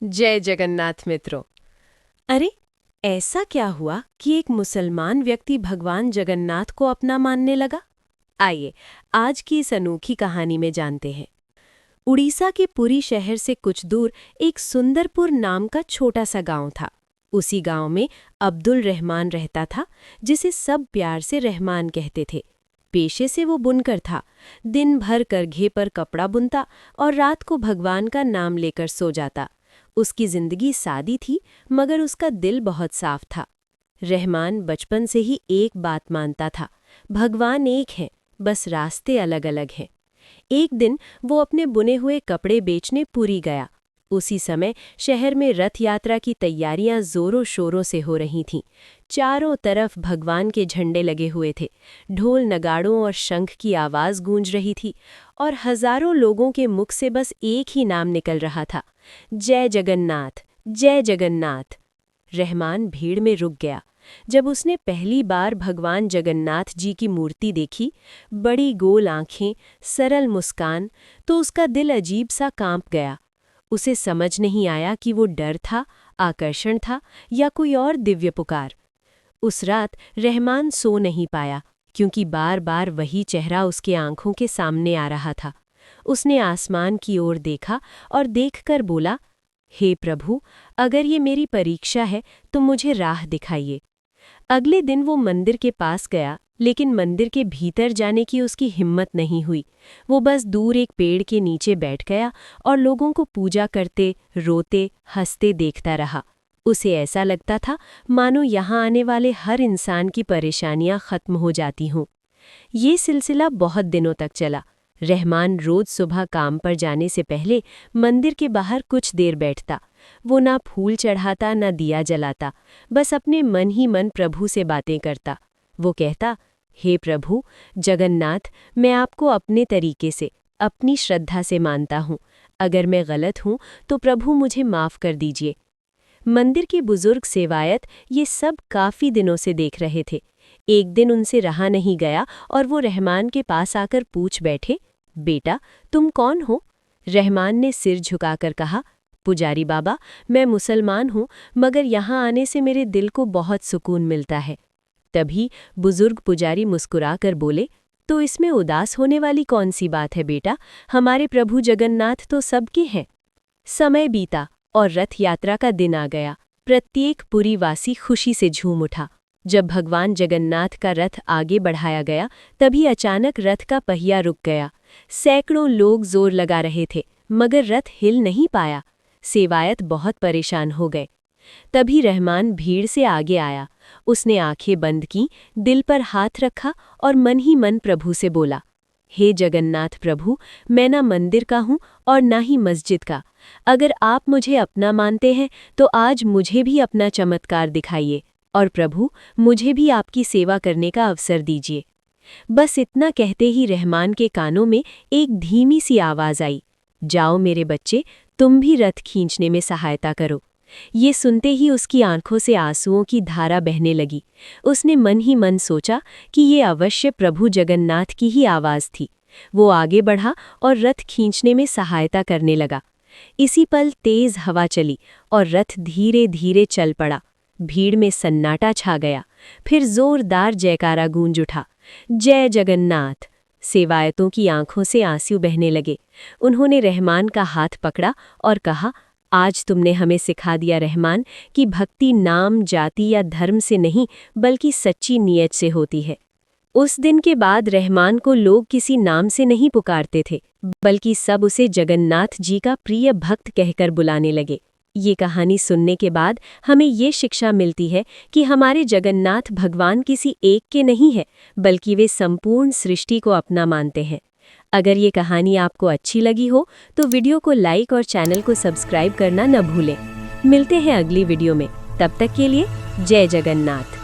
जय जगन्नाथ मित्रों। अरे, ऐसा क्या हुआ कि एक मुसलमान व्यक्ति भगवान जगन्नाथ को अपना मानने लगा? आइए, आज की इस अनोखी कहानी में जानते हैं। उड़ीसा के पुरी शहर से कुछ दूर एक सुंदरपुर नाम का छोटा सा गांव था। उसी गांव में अब्दुल रहमान रहता था, जिसे सब प्यार से रहमान कहते थे। पेशे से वो बुनकर था। दिन भर करघे पर कपड़ा बुनता और रात को भगवान का नाम लेकर सो जाता। उसकी जिंदगी सादी थी, मगर उसका दिल बहुत साफ था। रहमान बचपन से ही एक बात मानता था, भगवान एक है, बस रास्ते अलग अलग हैं। एक दिन वो अपने बुने हुए कपड़े बेचने पुरी गया। उसी समय शहर में रथ यात्रा की तैयारियां जोरों शोरों से हो रही थीं। चारों तरफ भगवान के झंडे लगे हुए थे। ढोल नगाड़ों और शंख की आवाज गूंज रही थी और हजारों लोगों के मुख से बस एक ही नाम निकल रहा था, जय जगन्नाथ, जय जगन्नाथ। रहमान भीड़ में रुक गया। जब उसने पहली बार भगवान जगन्नाथ जी की मूर्ति देखी, बड़ी गोल आंखें, सरल मुस्कान, तो उसका दिल अजीब सा कांप गया। उसे समझ नहीं आया कि वो डर था, आकर्षण था या कोई और दिव्य पुकार। उस रात रहमान सो नहीं पाया, क्योंकि बार बार वही चेहरा उसके आंखों के सामने आ रहा था। उसने आसमान की ओर देखा और देखकर बोला, हे प्रभु, अगर ये मेरी परीक्षा है तो मुझे राह दिखाइए। अगले दिन वो मंदिर के पास गया, लेकिन मंदिर के भीतर जाने की उसकी हिम्मत नहीं हुई। वो बस दूर एक पेड़ के नीचे बैठ गया और लोगों को पूजा करते, रोते, हंसते देखता रहा। उसे ऐसा लगता था मानो यहाँ आने वाले हर इंसान की परेशानियां खत्म हो जाती हों। ये सिलसिला बहुत दिनों तक चला। रहमान रोज सुबह काम पर जाने से पहले मंदिर के बाहर कुछ देर बैठता। वो ना फूल चढ़ाता ना दिया जलाता, बस अपने मन ही मन प्रभु से बातें करता। वो कहता, हे प्रभु जगन्नाथ, मैं आपको अपने तरीके से, अपनी श्रद्धा से मानता हूँ। अगर मैं गलत हूँ तो प्रभु मुझे माफ़ कर दीजिए। मंदिर के बुजुर्ग सेवायत ये सब काफ़ी दिनों से देख रहे थे। एक दिन उनसे रहा नहीं गया और वो रहमान के पास आकर पूछ बैठे, बेटा तुम कौन हो? रहमान ने सिर झुकाकर कहा, पुजारी बाबा, मैं मुसलमान हूँ, मगर यहाँ आने से मेरे दिल को बहुत सुकून मिलता है। तभी बुजुर्ग पुजारी मुस्कुराकर बोले, तो इसमें उदास होने वाली कौन सी बात है बेटा, हमारे प्रभु जगन्नाथ तो सबके हैं। समय बीता और रथ यात्रा का दिन आ गया। प्रत्येक पुरीवासी खुशी से झूम उठा। जब भगवान जगन्नाथ का रथ आगे बढ़ाया गया, तभी अचानक रथ का पहिया रुक गया। सैकड़ों लोग जोर लगा रहे थे, मगर रथ हिल नहीं पाया। सेवायत बहुत परेशान हो गए। तभी रहमान भीड़ से आगे आया। उसने आंखें बंद की, दिल पर हाथ रखा और मन ही मन प्रभु से बोला, हे जगन्नाथ प्रभु, मैं ना मंदिर का हूँ और ना ही मस्जिद का। अगर आप मुझे अपना मानते हैं तो आज मुझे भी अपना चमत्कार दिखाइए और प्रभु मुझे भी आपकी सेवा करने का अवसर दीजिए। बस इतना कहते ही रहमान के कानों में एक धीमी सी आवाज़ आई, जाओ मेरे बच्चे, तुम भी रथ खींचने में सहायता करो। ये सुनते ही उसकी आंखों से आंसुओं की धारा बहने लगी। उसने मन ही मन सोचा कि ये अवश्य प्रभु जगन्नाथ की ही आवाज़ थी। वो आगे बढ़ा और रथ खींचने में सहायता करने लगा। इसी पल तेज हवा चली और रथ धीरे धीरे चल पड़ा। भीड़ में सन्नाटा छा गया। फिर जोरदार जयकारा गूंज उठा, जय जगन्नाथ। सेवायतों की आंखों से आंसू बहने लगे। उन्होंने रहमान का हाथ पकड़ा और कहा, आज तुमने हमें सिखा दिया रहमान कि भक्ति नाम, जाति या धर्म से नहीं, बल्कि सच्ची नीयत से होती है। उस दिन के बाद रहमान को लोग किसी नाम से नहीं पुकारते थे, बल्कि सब उसे जगन्नाथ जी का प्रिय भक्त कहकर बुलाने लगे। ये कहानी सुनने के बाद हमें ये शिक्षा मिलती है कि हमारे जगन्नाथ भगवान किसी एक के नहीं है, बल्कि वे संपूर्ण सृष्टि को अपना मानते हैं। अगर ये कहानी आपको अच्छी लगी हो तो वीडियो को लाइक और चैनल को सब्सक्राइब करना न भूलें। मिलते हैं अगली वीडियो में, तब तक के लिए जय जगन्नाथ।